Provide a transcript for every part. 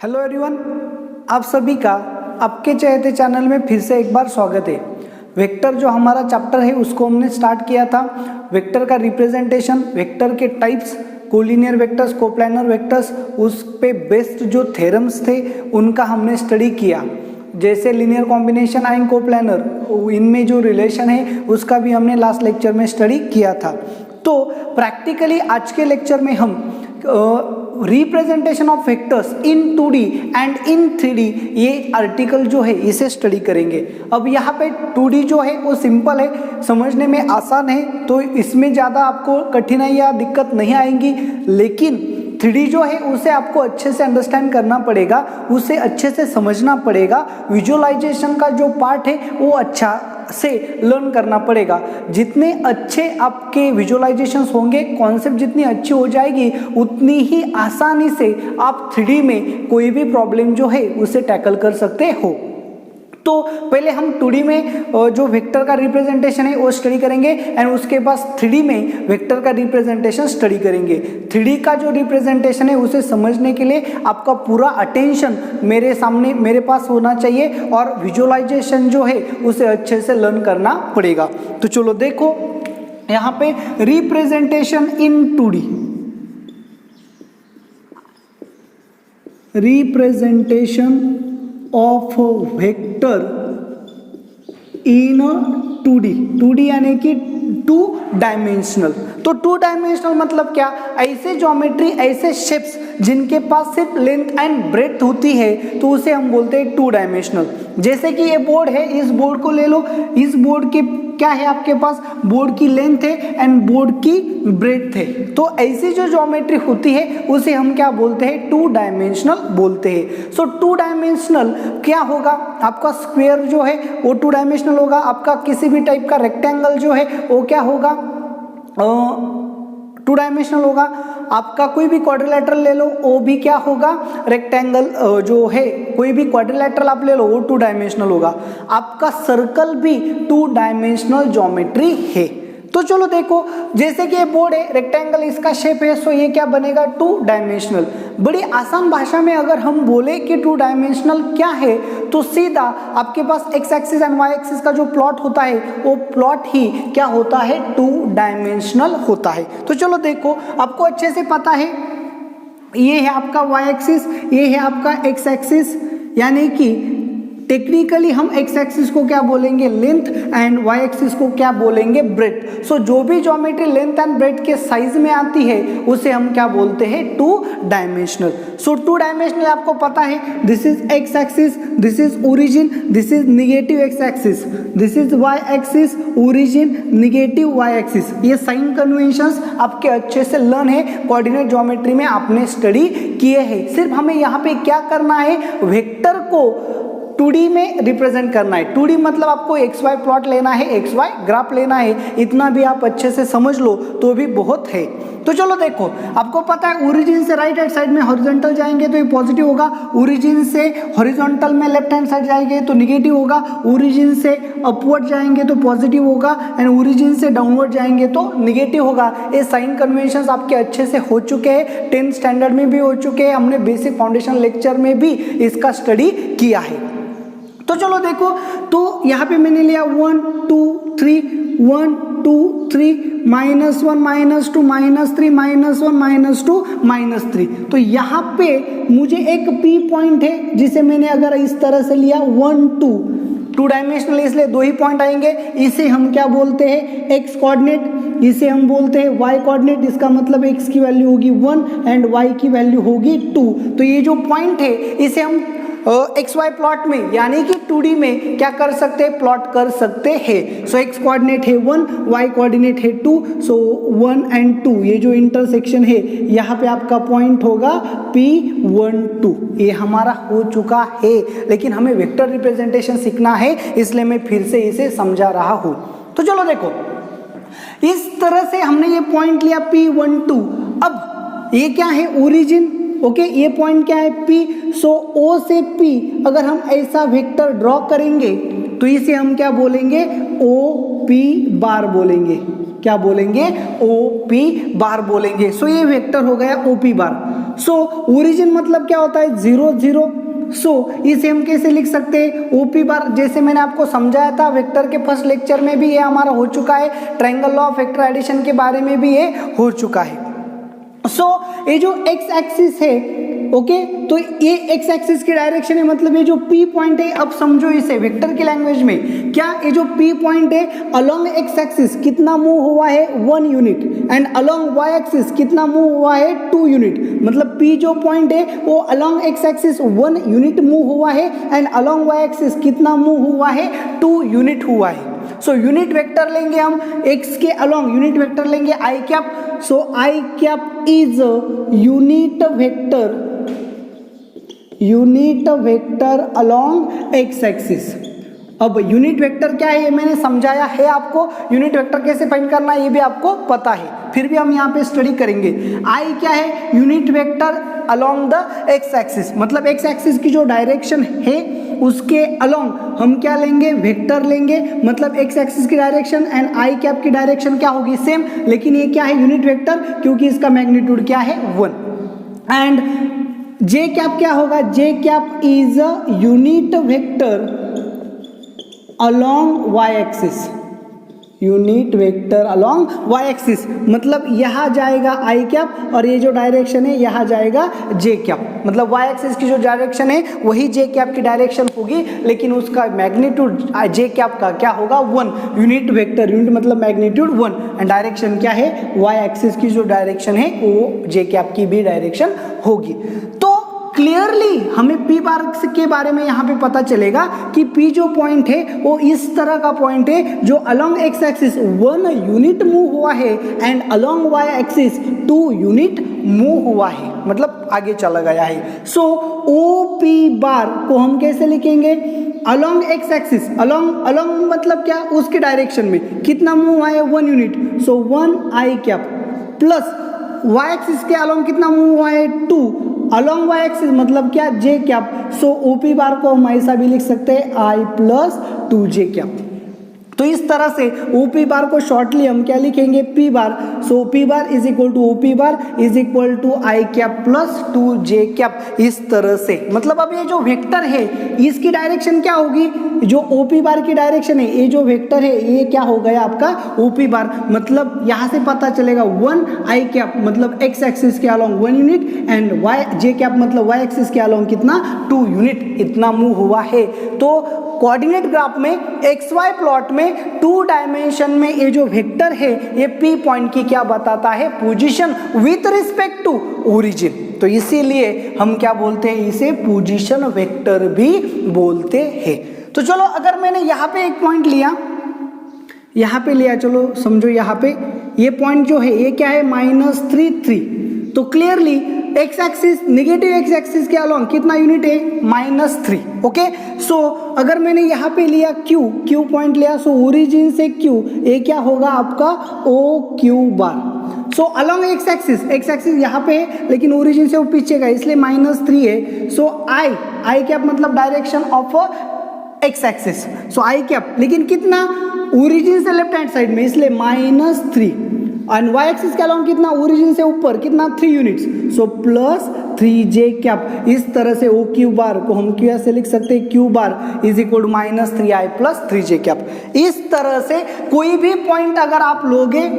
Hello everyone, आप सभी का आपके चहेते चैनल में फिर से एक बार स्वागत है। वेक्टर जो हमारा चैप्टर है उसको हमने स्टार्ट किया था। वेक्टर का रिप्रेजेंटेशन, वेक्टर के types, collinear vectors, coplanar vectors, उस पे बेस्ड जो थ्योरम्स थे उनका हमने स्टडी किया। जैसे लीनियर कॉम्बिनेशन एंड कोप्लानर, इनमें जो रिलेशन है उसका भी हमने लास्ट लेक्चर में स्टडी किया था। तो प्रैक्टिकली आज के लेक्चर में हम representation of vectors in 2D and in 3D ये आर्टिकल जो है इसे स्टडी करेंगे। अब यहाँ पे 2D जो है वो सिंपल है, समझने में आसान है, तो इसमें ज़्यादा आपको कठिनाई या दिक्कत नहीं आएंगी। लेकिन 3D जो है उसे आपको अच्छे से अंडरस्टैंड करना पड़ेगा, उसे अच्छे से समझना पड़ेगा। विजुअलाइजेशन का जो पार्ट है वो अच्छा से लर्न करना पड़ेगा। जितने अच्छे आपके विजुअलाइजेशंस होंगे, कॉन्सेप्ट जितनी अच्छी हो जाएगी, उतनी ही आसानी से आप 3D में कोई भी प्रॉब्लम जो है उसे टैकल कर सकते हो। तो पहले हम 2D में जो वेक्टर का रिप्रेजेंटेशन है वो स्टडी करेंगे एंड उसके बाद 3D में वेक्टर का रिप्रेजेंटेशन स्टडी करेंगे। 3D का जो रिप्रेजेंटेशन है उसे समझने के लिए आपका पूरा अटेंशन मेरे सामने, मेरे पास होना चाहिए और विजुअलाइजेशन जो है उसे अच्छे से लर्न करना पड़ेगा। तो चलो देखो यहाँ पे representation in 2D, representation of vector in 2D यानी कि 2 डायमेंशनल। तो 2 डायमेंशनल मतलब क्या? ऐसे ज्योमेट्री, ऐसे शेप्स जिनके पास सिर्फ लेंथ एंड ब्रेड्थ होती है तो उसे हम बोलते हैं 2 डायमेंशनल। जैसे कि ये बोर्ड है, इस बोर्ड को ले लो, इस बोर्ड के क्या है आपके पास? बोर्ड की लेंथ है एंड बोर्ड की ब्रेड्थ है। तो ऐसी जो ज्योमेट्री होती है उसे हम क्या बोलते हैं? 2 डायमेंशनल बोलते हैं। सो 2 डायमेंशनल क्या होगा? आपका स्क्वायर जो है वो 2 डायमेंशनल होगा। आपका किसी भी टाइप का रेक्टेंगल जो है वो क्या होगा? 2 डायमेंशनल होगा। आपका कोई भी क्वाड्रिलेटरल ले लो, वो भी क्या होगा? रेक्टेंगल जो है, कोई भी क्वाड्रिलेटरल आप ले लो वो 2 डायमेंशनल होगा। आपका सर्कल भी 2 डायमेंशनल ज्योमेट्री है। तो चलो देखो, जैसे कि ये बोर्ड है, रेक्टेंगल इसका शेप है, सो ये क्या बनेगा? 2 डायमेंशनल। बड़ी आसान भाषा में अगर हम बोले कि 2 डायमेंशनल क्या है, तो सीधा आपके पास X axis and Y axis का जो प्लॉट होता है वो प्लॉट ही क्या होता है? 2 डायमेंशनल होता है। तो चलो देखो, आपको अच्छे से पता है ये है आपका वाई एक्सिस, ये है आपका एक्स एक्सिस, यानी कि टेक्निकली हम एक्स एक्सिस को क्या बोलेंगे? लेंथ, एंड वाई एक्सिस को क्या बोलेंगे? ब्रेड्थ। सो जो भी ज्योमेट्री लेंथ एंड ब्रेड्थ के साइज में आती है उसे हम क्या बोलते हैं? 2 डायमेंशनल। सो 2 डायमेंशनल आपको पता है, this is x axis, this is origin, this is negative x axis, this is y axis, origin, negative y axis. ये साइन कन्वेंशंस आपके अच्छे से लर्न है, कोऑर्डिनेट ज्योमेट्री में आपने स्टडी किए हैं। सिर्फ हमें यहाँ पे क्या करना है? वेक्टर को 2D में रिप्रेजेंट करना है। 2D मतलब आपको XY प्लॉट लेना है, XY ग्राफ लेना है। इतना भी आप अच्छे से समझ लो तो भी बहुत है। तो चलो देखो, आपको पता है ओरिजिन से राइट हैंड साइड में हॉरिजॉन्टल जाएंगे तो ये पॉजिटिव होगा, ओरिजिन से हॉरिजॉन्टल में लेफ्ट हैंड साइड जाएंगे तो निगेटिव होगा, ओरिजिन से अपवर्ड जाएंगे तो पॉजिटिव होगा एंड ओरिजिन से डाउनवर्ड जाएंगे तो निगेटिव होगा। ये साइन कन्वेंशंस आपके अच्छे से हो चुके हैं, 10th स्टैंडर्ड में भी हो चुके हैं, हमने बेसिक फाउंडेशन लेक्चर में भी इसका स्टडी किया है। तो चलो देखो, तो यहाँ पे मैंने लिया 1 2 3, 1 2 3, -1 -2 -3 -1 -2 -3। तो यहाँ पे मुझे एक P पॉइंट है जिसे मैंने अगर इस तरह से लिया 1 2 डायमेंशनल, इसलिए 2 ही पॉइंट आएंगे। इसे हम क्या बोलते हैं? एक्स कोऑर्डिनेट, इसे हम बोलते हैं वाई कोऑर्डिनेट। इसका मतलब एक्स की वैल्यू होगी 1 एंड वाई की वैल्यू होगी 2। तो ये जो पॉइंट है इसे हम XY प्लॉट में यानी कि 2D में क्या कर सकते हैं? प्लॉट कर सकते हैं। सो एक्स कोऑर्डिनेट है 1, वाई कोऑर्डिनेट है 2, सो 1 एंड 2 ये जो इंटरसेक्शन है यहाँ पे आपका पॉइंट होगा P12। ये हमारा हो चुका है, लेकिन हमें वेक्टर रिप्रेजेंटेशन सीखना है, इसलिए मैं फिर से इसे समझा रहा हूँ। तो चलो देखो, इस तरह से हमने ये पॉइंट लिया P12। अब ये क्या है? ओरिजिन। ओके, ये पॉइंट क्या है? P। सो O से P अगर हम ऐसा वेक्टर ड्रॉ करेंगे तो इसे हम क्या बोलेंगे? OP बार बोलेंगे। क्या बोलेंगे, OP बार बोलेंगे। सो ये वेक्टर हो गया OP बार। सो ओरिजिन मतलब क्या होता है, 0 0। सो इसे हम कैसे लिख सकते हैं, OP बार, जैसे मैंने आपको समझाया था वेक्टर के फर्स्ट लेक्चर में भी ये हमारा हो चुका है, triangle law of vector addition के बारे में भी ये हो चुका है। सो ये जो एक्स एक्सिस है, ओके, तो ये एक्स एक्सिस की डायरेक्शन है, मतलब ये जो P पॉइंट है, अब समझो इसे वेक्टर की लैंग्वेज में क्या, ये जो P पॉइंट है अलोंग एक्स एक्सिस कितना मूव हुआ है 1 unit, and along Y axis कितना मूव हुआ है 2 यूनिट। मतलब P जो पॉइंट है वो along x axis 1 unit move हुआ है, एंड अलोंग वाई एक्सिस कितना मूव हुआ है 2 यूनिट हुआ है। सो यूनिट वेक्टर लेंगे हम x के अलोंग, यूनिट वेक्टर लेंगे i cap. So i cap is unit vector along x axis. अब यूनिट वेक्टर क्या है ये मैंने समझाया है आपको, यूनिट वेक्टर कैसे फाइंड करना है ये भी आपको पता है, फिर भी हम यहाँ पे स्टडी करेंगे। आई क्या है, unit vector along the x axis, मतलब एक्स एक्सिस की जो डायरेक्शन है उसके अलोंग हम क्या लेंगे, वेक्टर लेंगे, मतलब एक्स एक्सिस की डायरेक्शन एंड आई कैप की डायरेक्शन क्या होगी, सेम, लेकिन ये क्या है यूनिट वेक्टर, क्योंकि इसका मैग्नीट्यूड क्या है 1। एंड जे कैप क्या होगा, j cap is a unit vector along Y axis, unit vector along Y axis, मतलब यहाँ जाएगा आई कैप और ये जो डायरेक्शन है यहाँ जाएगा जे कैप, मतलब वाई एक्सिस की जो डायरेक्शन है वही जे कैप की डायरेक्शन होगी, लेकिन उसका मैग्नीट्यूड जे कैप का क्या होगा 1। यूनिट वेक्टर, यूनिट मतलब मैग्नीट्यूड 1, एंड डायरेक्शन क्या है, वाई एक्सिस की जो डायरेक्शन है वो जे कैप की भी डायरेक्शन होगी। तो क्लियरली हमें P बार के बारे में यहाँ पे पता चलेगा कि P जो पॉइंट है वो इस तरह का पॉइंट है जो along x axis 1 unit move हुआ है and along Y axis 2 unit move हुआ है, मतलब आगे चला गया है। सो OP बार को हम कैसे लिखेंगे, अलोंग एक्स एक्सिस, अलोंग मतलब क्या, उसके डायरेक्शन में कितना मूव हुआ है 1 यूनिट, सो 1 आई कैप, प्लस वाई एक्सिस के अलोंग कितना मूव हुआ है 2, अलोंग वाई एक्सिस मतलब क्या, जे कैप। सो OP बार को हम ऐसा भी लिख सकते हैं I प्लस 2j कैप। तो इस तरह से OP बार को शॉर्टली हम क्या लिखेंगे, P bar. So P bar is equal to OP bar is equal to I cap plus 2j cap, इस तरह से। मतलब अब ये जो वेक्टर है इसकी डायरेक्शन क्या होगी, जो OP बार की डायरेक्शन है, ये जो वेक्टर है ये क्या हो गया आपका OP बार, मतलब यहाँ से पता चलेगा 1 I कैप मतलब x एक्सिस के along 1 unit and j cap मतलब y एक्सिस के अलोंग कितना 2 यूनिट, इतना मूव हुआ है। तो कोऑर्डिनेट ग्राफ में XY प्लॉट में 2 डायमेंशन में ये जो वेक्टर है ये P पॉइंट की क्या बताता है, position with respect to origin. तो इसीलिए हम क्या बोलते हैं, इसे पोजीशन वेक्टर भी बोलते हैं। तो चलो अगर मैंने यहाँ पे एक पॉइंट लिया, यहाँ पे लिया, चलो समझो यहाँ पे ये पॉइंट जो है ये क्या है -3 3, तो clearly x axis, negative x axis के अलोंग कितना यूनिट है -3। ओके, सो अगर मैंने यहाँ पे लिया Q पॉइंट लिया, सो ओरिजिन से Q ये क्या होगा आपका OQ बार। सो अलोंग एक्स एक्सिस यहाँ पे है लेकिन ओरिजिन से वो पीछे का, इसलिए -3 है। सो आई कैप मतलब direction of x axis, so i cap, लेकिन कितना, ओरिजिन से लेफ्ट हैंड साइड में, इसलिए -3, एंड वाई एक्सिस के अलोंग कितना, ओरिजिन से ऊपर कितना 3 units, so plus 3j cap. इस तरह से OQ बार को हम क्या से लिख सकते हैं, Q bar is equal to -3i plus 3j cap. इस तरह से कोई भी पॉइंट अगर आप लोगे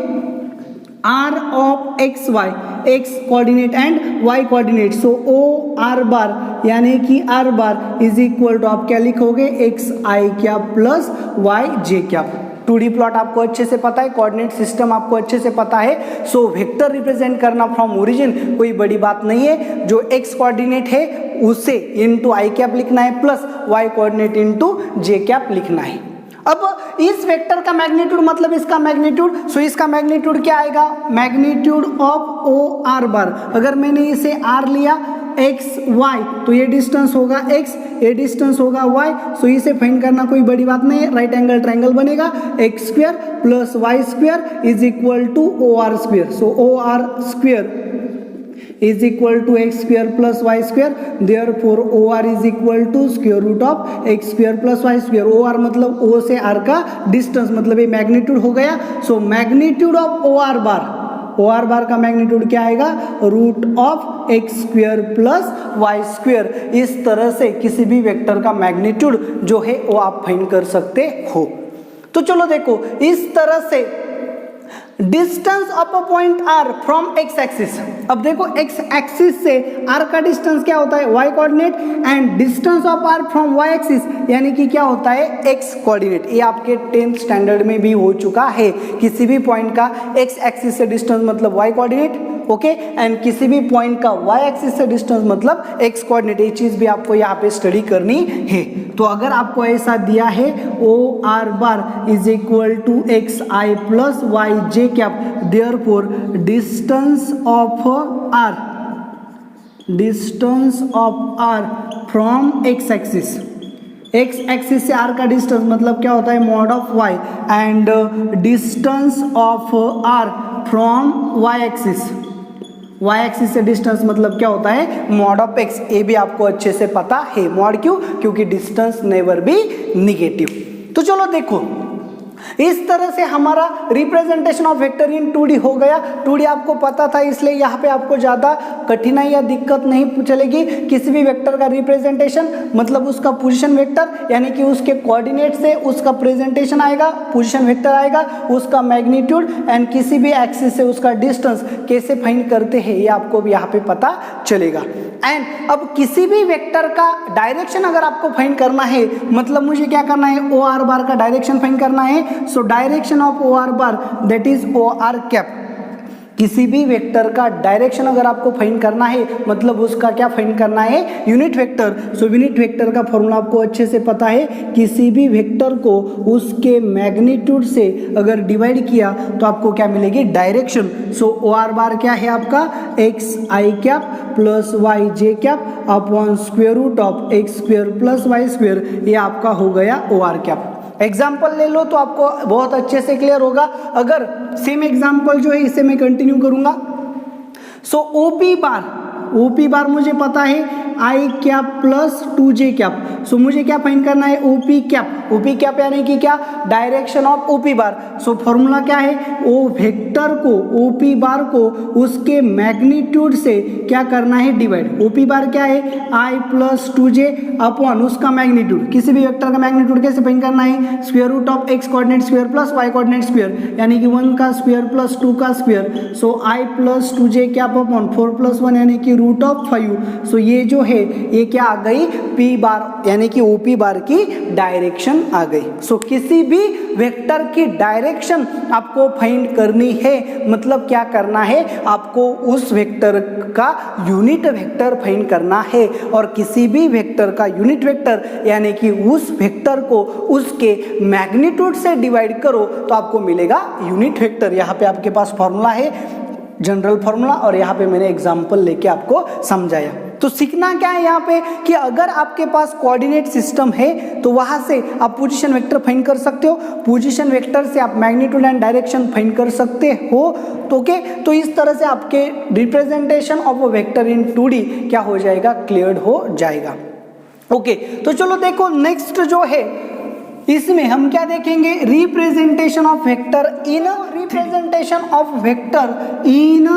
R of x y, x coordinate and y coordinate, so OR bar यानी कि R bar is equal to आप क्या लिखोगे, XI cap plus YJ cap. 2D plot आपको अच्छे से पता है, कोऑर्डिनेट सिस्टम आपको अच्छे से पता है। सो वेक्टर रिप्रेजेंट करना फ्रॉम ओरिजिन कोई बड़ी बात नहीं है, जो एक्स कोऑर्डिनेट है उसे इनटू आई कैप लिखना है प्लस वाई कोऑर्डिनेट इनटू जे कैप लिखना है। अब इस वेक्टर का मैग्नीट्यूड मतलब इसका मैग्नीट्यूड, सो इसका मैग्नीट्यूड क्या आएगा, मैग्नीट्यूड ऑफ OR बार। अगर मैंने इसे R लिया एक्स वाई, तो ये डिस्टेंस होगा x, ये डिस्टेंस होगा y, सो इसे फाइंड करना कोई बड़ी बात नहीं है, राइट एंगल ट्रायंगल बनेगा, x square plus y square is equal to OR square. So OR square is equal to x square plus y square, therefore O R is equal to square root of x square plus y square. O R मतलब O से R का distance, मतलब ये magnitude हो गया। So magnitude of O R bar का magnitude क्या आएगा, root of x square plus y square. इस तरह से किसी भी वेक्टर का मैग्नीट्यूड जो है वो आप फाइंड कर सकते हो। तो चलो देखो, इस तरह से distance of a point R from x axis. अब देखो एक्स एक्सिस से आर का डिस्टेंस क्या होता है, y coordinate, and distance of R from y axis यानी कि क्या होता है, एक्स कोऑर्डिनेट। ये आपके 10th स्टैंडर्ड में भी हो चुका है। किसी भी पॉइंट का एक्स एक्सिस से डिस्टेंस मतलब वाई कोऑर्डिनेट, ओके, एंड किसी भी पॉइंट का वाई एक्सिस से डिस्टेंस मतलब एक्स कोऑर्डिनेट। ये चीज भी आपको यहाँ पे स्टडी करनी है। तो अगर आपको ऐसा दिया है O R bar is equal to x i plus y j cap, therefore distance of R from x axis, x axis से आर का डिस्टेंस मतलब क्या होता है, mod of y, and distance of R from y axis, y axis से distance मतलब क्या होता है, मॉड ऑफ एक्स। ये भी आपको अच्छे से पता है। मॉड क्यों, क्योंकि डिस्टेंस नेवर बी निगेटिव। तो चलो देखो, इस तरह से हमारा representation of vector in 2D हो गया। 2D आपको पता था, इसलिए यहाँ पे आपको ज़्यादा कठिनाई या दिक्कत नहीं चलेगी। किसी भी वेक्टर का रिप्रेजेंटेशन मतलब उसका पोजीशन वेक्टर यानी कि उसके कोऑर्डिनेट से उसका प्रेजेंटेशन आएगा, पोजीशन वेक्टर आएगा, उसका मैग्नीट्यूड एंड किसी भी एक्सिस से उसका डिस्टेंस कैसे फाइंड करते हैं ये आपको भी यहाँ पे पता चलेगा। एंड अब किसी भी वेक्टर का डायरेक्शन अगर आपको फाइंड करना है, मतलब मुझे क्या करना है, ओ आर बार का डायरेक्शन फाइंड करना है। So direction of O R bar that is O R cap. किसी भी वेक्टर का डायरेक्शन अगर आपको फाइंड करना है मतलब उसका क्या फाइंड करना है, unit vector. So unit vector का फॉर्मूला आपको अच्छे से पता है। किसी भी वेक्टर को उसके मैग्नीट्यूड से अगर डिवाइड किया तो आपको क्या मिलेगी, डायरेक्शन। सो ओ आर बार क्या है आपका, x i cap plus y j cap upon square root of x square plus y square. ये आपका हो गया ओ आर कैप। एग्जाम्पल ले लो तो आपको बहुत अच्छे से क्लियर होगा। अगर सेम एग्जाम्पल जो है इसे मैं कंटिन्यू करूंगा। सो ओपी बार मुझे पता है आई कैप प्लस 2j कैप। सो मुझे क्या फाइंड करना है, ओपी कैप यानी कि क्या, direction of OP bar. So formula क्या है, ओ वेक्टर को ओपी बार को उसके मैग्नीट्यूड से क्या करना है, डिवाइड। ओपी बार क्या है, आई प्लस 2j अपॉन उसका मैग्नीट्यूड। किसी भी वेक्टर का मैग्नीट्यूड कैसे फाइंड करना है, square root of X coordinate square plus Y coordinate square यानी कि 1 का स्क्वायर प्लस 2 का square. So i plus 2j cap upon 4 plus 1 यानी कि रूट ऑफ 5। सो ये जो है ये क्या आ गई, पी बार यानी कि ओपी बार की डायरेक्शन आ गई। सो किसी भी वेक्टर की डायरेक्शन आपको फाइंड करनी है, मतलब क्या करना है, आपको उस वेक्टर का यूनिट वेक्टर फाइंड करना है। और किसी भी वेक्टर का यूनिट वेक्टर यानी कि उस वेक्टर को उसके मैग्नीट्यूड से डिवाइड करो तो आपको मिलेगा यूनिट वेक्टर। यहाँ पे आपके पास फॉर्मूला है, जनरल फॉर्मूला, और यहाँ पे मैंने एग्जांपल लेके आपको समझाया। तो सीखना क्या है यहाँ पे कि अगर आपके पास कोऑर्डिनेट सिस्टम है तो वहाँ से आप पोजीशन वेक्टर फाइंड कर सकते हो, पोजीशन वेक्टर से आप मैग्नीट्यूड एंड डायरेक्शन फाइंड कर सकते हो। तो ओके, तो इस तरह से आपके representation of a vector in 2D क्या हो जाएगा, क्लियर हो जाएगा। ओके, तो चलो देखो नेक्स्ट जो है इसमें हम क्या देखेंगे, representation of vector in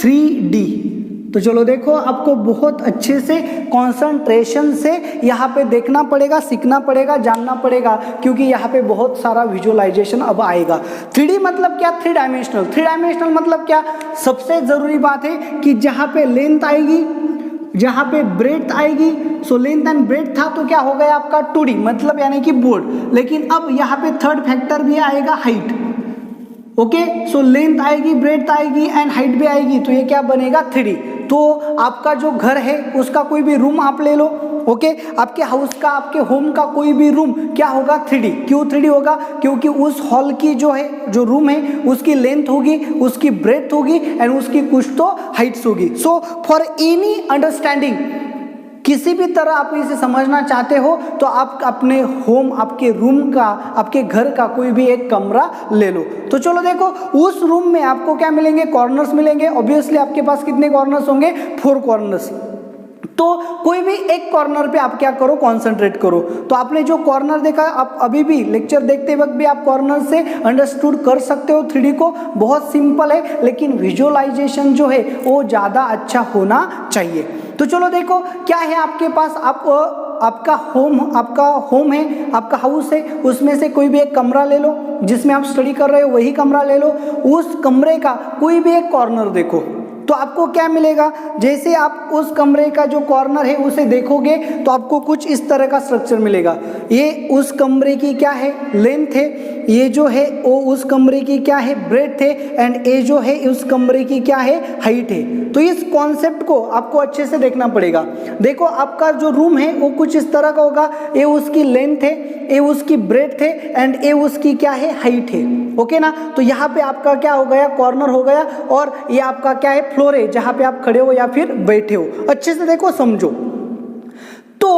3D। तो चलो देखो, आपको बहुत अच्छे से कंसंट्रेशन से यहाँ पे देखना पड़ेगा, सीखना पड़ेगा, जानना पड़ेगा, क्योंकि यहाँ पे बहुत सारा विजुअलाइजेशन अब आएगा। 3D मतलब क्या, 3 डायमेंशनल। 3 डायमेंशनल मतलब क्या, सबसे ज़रूरी बात है कि जहाँ पे लेंथ आएगी, जहाँ पे ब्रेथ आएगी, सो लेंथ एंड ब्रेथ था तो क्या हो गया आपका 2D मतलब यानी कि बोर्ड। लेकिन अब यहाँ पे थर्ड फैक्टर भी आएगा, हाइट। ओके, सो लेंथ आएगी, ब्रेथ आएगी एंड हाइट भी आएगी, तो ये क्या बनेगा, 3D। तो आपका जो घर है उसका कोई भी रूम आप ले लो, ओके, आपके हाउस का, आपके होम का कोई भी रूम क्या होगा, 3D। क्यों 3D होगा, क्योंकि उस हॉल की जो है, जो रूम है, उसकी लेंथ होगी, उसकी ब्रेथ होगी एंड उसकी कुछ तो हाइट्स होगी। सो फॉर एनी अंडरस्टैंडिंग किसी भी तरह आप इसे समझना चाहते हो तो आप अपने होम, आपके रूम का, आपके घर का कोई भी एक कमरा ले लो। तो चलो देखो, उस रूम में आपको क्या मिलेंगे, कॉर्नर्स मिलेंगे। ऑब्वियसली आपके पास कितने कॉर्नर्स होंगे, 4 कॉर्नर्स। तो कोई भी एक कॉर्नर पे आप क्या करो, कंसंट्रेट करो। तो आपने जो कॉर्नर देखा, आप अभी भी लेक्चर देखते वक्त भी आप कॉर्नर से अंडरस्टूड कर सकते हो 3D को। बहुत सिंपल है, लेकिन विजुअलाइजेशन जो है वो ज़्यादा अच्छा होना चाहिए। तो चलो देखो क्या है आपके पास, आपका होम है, आपका हाउस है, उसमें से कोई भी एक कमरा ले लो जिसमें आप स्टडी कर रहे हो, वही कमरा ले लो। उस कमरे का कोई भी एक कॉर्नर देखो तो आपको क्या मिलेगा, जैसे आप उस कमरे का जो कॉर्नर है उसे देखोगे तो आपको कुछ इस तरह का स्ट्रक्चर मिलेगा। ये उस कमरे की क्या है, लेंथ है, ये जो है वो उस कमरे की क्या है, ब्रेड्थ है, एंड ये जो है उस कमरे की क्या है, हाइट है। तो इस कॉन्सेप्ट को आपको अच्छे से देखना पड़ेगा। देखो आपका जो रूम है वो कुछ इस तरह का होगा, ये उसकी लेंथ है, ये उसकी ब्रेड्थ है, एंड ये उसकी क्या है, हाइट है। ओके ना। तो यहाँ पे आपका क्या हो गया, कॉर्नर हो गया, और ये आपका क्या है, फ्लोर है, जहां पे आप खड़े हो या फिर बैठे हो। अच्छे से देखो, समझो। तो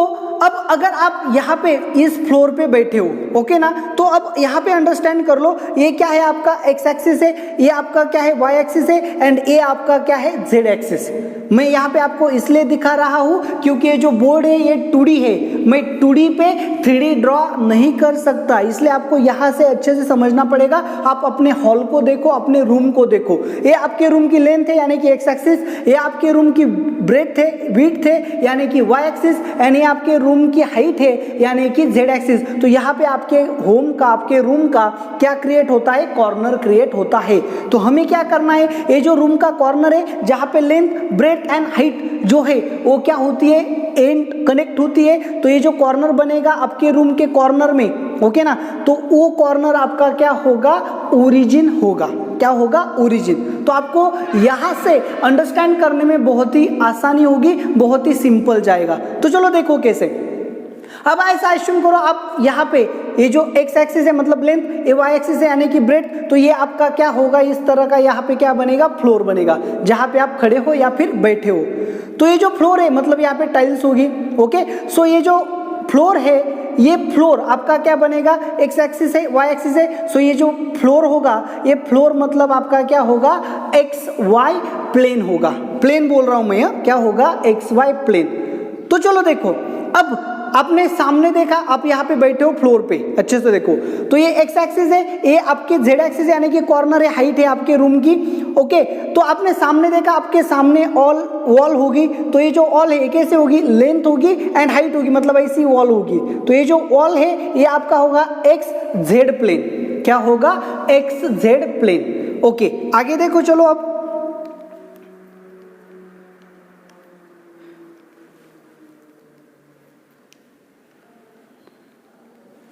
अब अगर आप यहाँ पे इस फ्लोर पे बैठे हो, ओके ना, तो अब यहाँ पे अंडरस्टैंड कर लो, ये क्या है आपका एक्स एक्सिस है, ये आपका क्या है वाई एक्सिस है, एंड ये आपका क्या है, जेड एक्सिस। मैं यहाँ पे आपको इसलिए दिखा रहा हूँ क्योंकि ये जो बोर्ड है ये 2D है, मैं 2D पे 3D ड्रॉ नहीं कर सकता, इसलिए आपको यहाँ से अच्छे से समझना पड़ेगा। आप अपने हॉल को देखो, अपने रूम को देखो। ये आपके रूम की लेंथ है यानी कि एक्स एक्सिस, ये आपके रूम की ब्रेड्थ है, विड्थ है यानी कि वाई एक्सिस, एंड ये आपके रूम की हाइट है यानी कि जेड एक्सिस। तो यहाँ पे आपके होम का, आपके रूम का क्या क्रिएट होता है, कॉर्नर क्रिएट होता है। तो हमें क्या करना है, ये जो रूम का कॉर्नर है जहाँ पे लेंथ, ब्रेड्थ एंड हाइट जो है वो क्या होती है, एंड कनेक्ट होती है। तो ये जो कॉर्नर बनेगा आपके रूम के कॉर्नर में, ओके ना, तो वो कॉर्नर आपका क्या होगा, ओरिजिन होगा। क्या होगा, ओरिजिन। तो आपको यहां से अंडरस्टैंड करने में बहुत ही आसानी होगी, बहुत ही सिंपल जाएगा। तो चलो देखो कैसे। अब ऐसा एज्यूम करो, आप यहाँ पे ये जो एक्स एक्सिस है मतलब लेंथ, ये वाई एक्सिस है यानी कि ब्रेड्थ, तो ये आपका क्या होगा, इस तरह का यहाँ पे क्या बनेगा, फ्लोर बनेगा, जहाँ पे आप खड़े हो या फिर बैठे हो। तो ये जो फ्लोर है मतलब यहाँ पे टाइल्स होगी। ओके, सो ये जो फ्लोर है, ये फ्लोर आपका क्या बनेगा, एक्स एक्सिस है, वाई एक्सिस है। सो ये जो फ्लोर होगा, ये फ्लोर मतलब आपका क्या होगा, एक्स वाई प्लेन होगा। प्लेन बोल रहा हूं मैं, क्या होगा, एक्स वाई प्लेन। तो चलो देखो, अब आपने सामने देखा, आप यहाँ पे बैठे हो फ्लोर पे, अच्छे से देखो। तो ये एक्स एक्सिस है, ये आपके जेड एक्सिस यानी कि कॉर्नर है, हाइट है आपके रूम की। ओके, तो आपने सामने देखा, आपके सामने वॉल होगी। तो ये जो वॉल है कैसे होगी, लेंथ होगी एंड हाइट होगी, मतलब ऐसी वॉल होगी। तो ये जो वॉल है ये आपका होगा एक्स जेड प्लेन। क्या होगा, एक्स जेड प्लेन। ओके, आगे देखो चलो। अब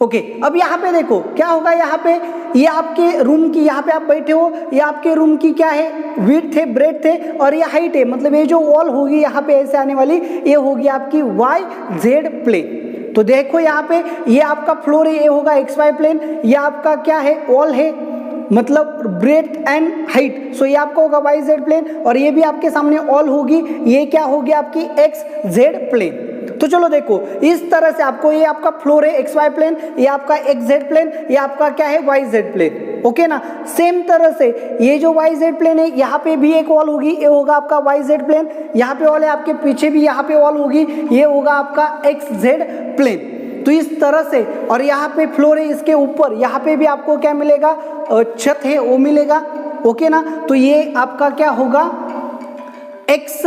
ओके, अब यहाँ पे देखो क्या होगा, यहाँ पे ये आपके रूम की, यहाँ पे आप बैठे हो, ये आपके रूम की क्या है, विड्थ है, ब्रेड्थ है, और ये हाइट है। मतलब ये जो वॉल होगी यहाँ पे ऐसे आने वाली, ये होगी आपकी वाई जेड प्लेन। तो देखो यहाँ पे ये आपका फ्लोर है, ये होगा एक्स वाई प्लेन, ये आपका क्या है, वॉल है मतलब ब्रेड्थ एंड हाइट। सो ये आपका होगा वाई जेड प्लेन, और ये भी आपके सामने वॉल होगी, ये क्या होगी आपकी एक्स जेड प्लेन। तो चलो देखो, इस तरह से आपको, ये आपका फ्लोर है एक्स वाई प्लेन, ये आपका एक्स जेड प्लेन, ये आपका क्या है, वाई जेड प्लेन। ओके ना। सेम तरह से ये जो वाई जेड प्लेन है, यहाँ पे भी एक वॉल होगी, ये होगा आपका वाई जेड प्लेन। यहाँ पे वॉल है, आपके पीछे भी यहाँ पे वॉल होगी, ये होगा आपका एक्स जेड प्लेन। तो इस तरह से, और यहाँ पे फ्लोर है, इसके ऊपर यहाँ पे भी आपको क्या मिलेगा, छत है वो मिलेगा। ओके ना। तो ये आपका क्या होगा, एक्स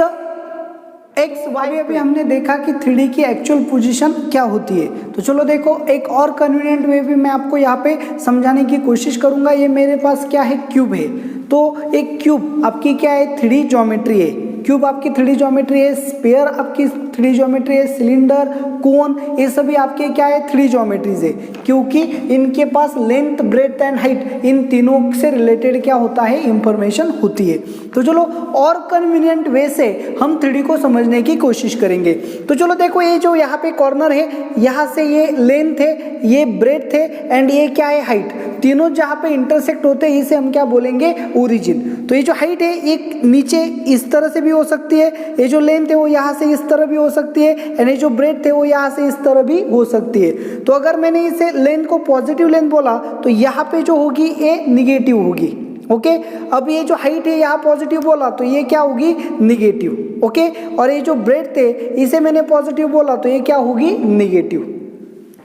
वाई। अभी हमने देखा कि 3D की एक्चुअल पोजीशन क्या होती है। तो चलो देखो, एक और कन्वीनियंट वे भी मैं आपको यहाँ पे समझाने की कोशिश करूँगा। ये मेरे पास क्या है, क्यूब है। तो एक क्यूब आपकी क्या है, 3D ज्योमेट्री है। क्यूब आपकी 3D ज्योमेट्री है, स्फीयर आपकी 3D ज्योमेट्री है, सिलेंडर, कोन, ये सभी आपके क्या है, 3D ज्योमेट्रीज है, क्योंकि इनके पास लेंथ, ब्रेड्थ एंड हाइट, इन तीनों से रिलेटेड क्या होता है, इंफॉर्मेशन होती है। तो चलो और कन्वीनियंट वे से हम 3D को समझने की कोशिश करेंगे। तो चलो देखो, ये जो यहाँ पे कॉर्नर है, यहाँ से ये लेंथ है, ये ब्रेड्थ है, एंड ये क्या है, हाइट। तीनों जहाँ पे इंटरसेक्ट होते हैं इसे हम क्या बोलेंगे, ओरिजिन। तो ये जो हाइट है ये नीचे इस तरह से भी हो सकती है, ये जो लेंथ है वो यहाँ से इस तरह भी हो हो सकती है, यानी जो ब्रेथ है वो यहाँ से इस तरह भी हो सकती है। तो अगर मैंने इसे लेंथ को पॉजिटिव लेंथ बोला तो यहाँ पे जो होगी ये निगेटिव होगी। ओके, अब ये जो हाइट है यहाँ पॉजिटिव बोला तो ये क्या होगी, निगेटिव। ओके, और ये जो ब्रेथ है इसे मैंने पॉजिटिव बोला तो ये क्या होगी, निगेटिव।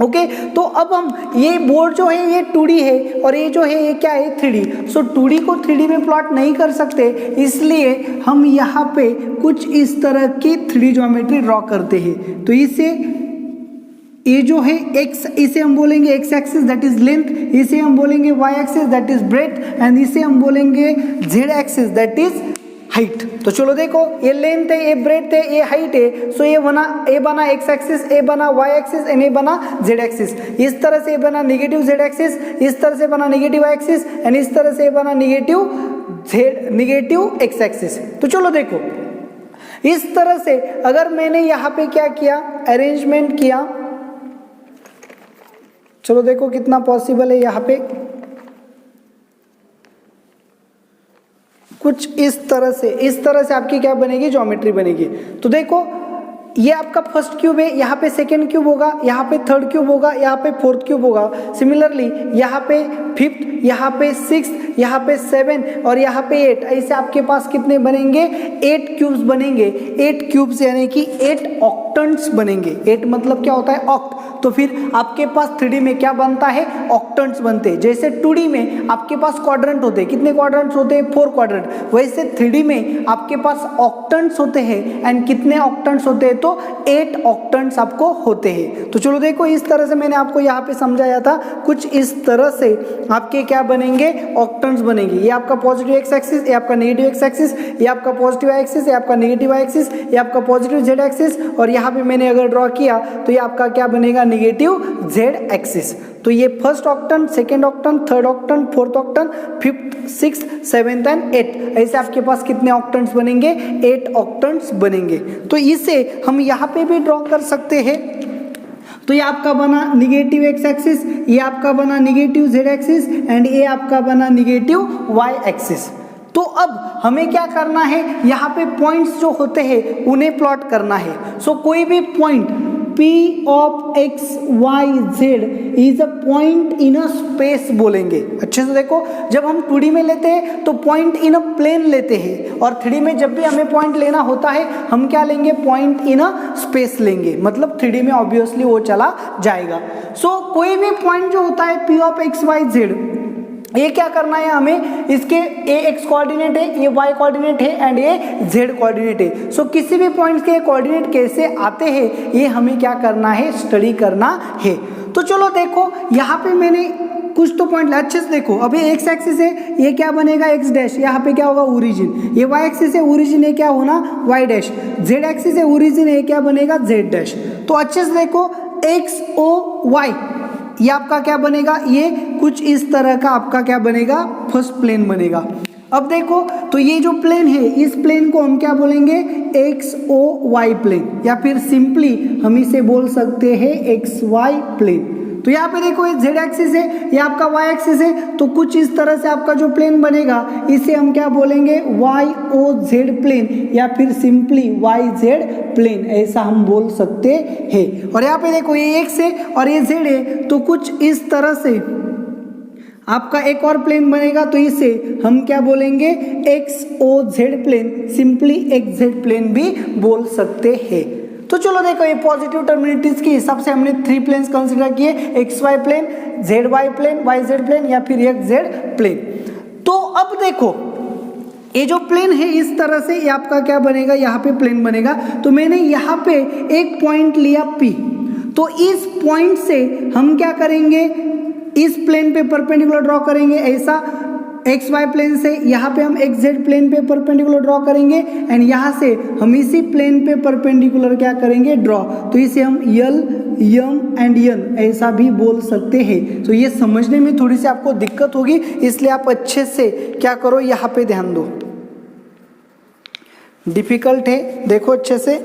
ओके, तो अब हम ये बोर्ड जो है ये 2D है और ये जो है ये क्या है, 3D। सो 2D को 3D में प्लॉट नहीं कर सकते, इसलिए हम यहाँ पे कुछ इस तरह की 3D ज्योमेट्री ड्रॉ करते हैं। तो इसे ये जो है x, इसे हम बोलेंगे x axis that is length, इसे हम बोलेंगे y axis that is breadth and इसे हम बोलेंगे z axis that is height. तो चलो देखो, ये लेंथ है, ये ब्रेथ है, ये हाइट है। सो ये बना x एक्सिस, ये बना y एक्सिस एंड ये बना z एक्सिस। इस तरह से ये बना नेगेटिव z एक्सिस, इस तरह से बना नेगेटिव y एक्सिस एंड इस तरह से बना नेगेटिव x एक्सिस। तो चलो देखो, इस तरह से अगर मैंने यहाँ पे क्या किया, अरेंजमेंट किया, चलो देखो कितना पॉसिबल है यहाँ पे, कुछ इस तरह से आपकी क्या बनेगी, ज्योमेट्री बनेगी। तो देखो ये आपका फर्स्ट क्यूब है, यहाँ पे सेकेंड क्यूब होगा, यहाँ पे थर्ड क्यूब होगा, यहाँ पे फोर्थ क्यूब होगा। सिमिलरली यहाँ पे फिफ्थ, यहाँ पे सिक्स्थ, यहाँ पे 7 और यहाँ पे 8, ऐसे आपके पास कितने बनेंगे, 8 क्यूब्स बनेंगे। 8 क्यूब्स यानी कि 8 ऑक्टेंट्स बनेंगे। 8 मतलब क्या होता है, ऑक्ट। तो फिर आपके पास 3D में क्या बनता है, ऑक्टेंट्स बनते हैं। जैसे 2D में आपके पास क्वाड्रेंट होते हैं, कितने क्वाड्रेंट्स होते हैं, 4 क्वाड्रेंट। वैसे 3D में आपके पास ऑक्टेंट्स होते हैं एंड कितने ऑक्टेंट्स होते हैं, तो 8 ऑक्टेंट्स आपको होते हैं। तो चलो देखो, इस तरह से मैंने आपको यहाँ पे समझाया था, कुछ इस तरह से आपके क्या बनेंगे, ऑक्टेंट्स बनेंगे। ये आपका पॉजिटिव x एक्सिस, ये आपका नेगेटिव x एक्सिस, ये आपका पॉजिटिव y एक्सिस, ये आपका नेगेटिव y एक्सिस, ये आपका पॉजिटिव z एक्सिस और यहाँ पे मैंने अगर ड्रॉ किया तो ये आपका क्या बनेगा, नेगेटिव z एक्सिस। तो ये first octant, second octant, third octant, fourth octant, fifth, sixth, 7th and 8th, ऐसे आपके पास कितने ऑक्टेंट्स बनेंगे, 8 ऑक्टेंट्स बनेंगे। तो इसे हम यहाँ पे भी ड्रॉ कर सकते हैं। तो ये आपका बना निगेटिव x एक्सिस, ये आपका बना निगेटिव z एक्सिस एंड ये आपका बना निगेटिव y एक्सिस। तो अब हमें क्या करना है, यहाँ पे पॉइंट्स जो होते हैं उन्हें प्लॉट करना है। सो कोई भी point P of x, y, z is a point in a space बोलेंगे। अच्छे से देखो, जब हम 2D में लेते हैं तो पॉइंट इन अ प्लेन लेते हैं और 3D में जब भी हमें पॉइंट लेना होता है हम क्या लेंगे, पॉइंट इन अ स्पेस लेंगे। मतलब 3D में ऑब्वियसली वो चला जाएगा। सो कोई भी पॉइंट जो होता है P of x, y, z, ये क्या करना है हमें, इसके ये x कोऑर्डिनेट है, ये y कोऑर्डिनेट है एंड ये z कोऑर्डिनेट है। सो किसी भी पॉइंट्स के कोऑर्डिनेट कैसे आते हैं ये हमें क्या करना है, स्टडी करना है। तो चलो देखो, यहाँ पे मैंने कुछ तो पॉइंट अच्छे से देखो। अब ये x एक्सिस है, ये क्या बनेगा, x डैश, यहाँ पे क्या होगा, ओरिजिन। ये y एक्सिस है, ओरिजिन है क्या होना, y डैश। z एक्सिस है, ओरिजिन है, क्या बनेगा, z डैश। तो अच्छे से देखो, x o y ये आपका क्या बनेगा, ये कुछ इस तरह का आपका क्या बनेगा, फर्स्ट प्लेन बनेगा। अब देखो, तो ये जो प्लेन है इस प्लेन को हम क्या बोलेंगे, एक्स ओ वाई प्लेन, या फिर सिंपली हम इसे बोल सकते हैं एक्स वाई प्लेन। तो यहाँ पे देखो, ये z एक्सिस है, ये आपका y एक्सिस है, तो कुछ इस तरह से आपका जो प्लेन बनेगा इसे हम क्या बोलेंगे, y o z प्लेन, या फिर सिंपली y z प्लेन, ऐसा हम बोल सकते हैं। और यहाँ पे देखो, ये x है और ये z है, तो कुछ इस तरह से आपका एक और प्लेन बनेगा, तो इसे हम क्या बोलेंगे, x O z plane, simply x Z plane भी बोल सकते हैं। तो चलो देखो, ये पॉजिटिव टर्मिनेटिव्स के हिसाब से हमने 3 प्लेन्स कंसीडर किए, x Y plane, z y plane, y Z plane या फिर एक्स जेड प्लेन। तो अब देखो, ये जो प्लेन है इस तरह से ये आपका क्या बनेगा, यहाँ पे प्लेन बनेगा। तो मैंने यहाँ पे एक पॉइंट लिया P, तो इस पॉइंट से हम क्या करेंगे, इस प्लेन पे परपेंडिकुलर ड्रॉ करेंगे, ऐसा एक्स वाई प्लेन से यहाँ पे हम एक्स जेड प्लेन पे परपेंडिकुलर ड्रॉ करेंगे एंड यहाँ से हम इसी प्लेन पे परपेंडिकुलर क्या करेंगे, ड्रॉ। तो इसे हम यल, यम एंड यन ऐसा भी बोल सकते हैं। तो ये समझने में थोड़ी सी आपको दिक्कत होगी, इसलिए आप अच्छे से क्या करो, यहाँ पे ध्यान दो। डिफिकल्ट है, देखो अच्छे से,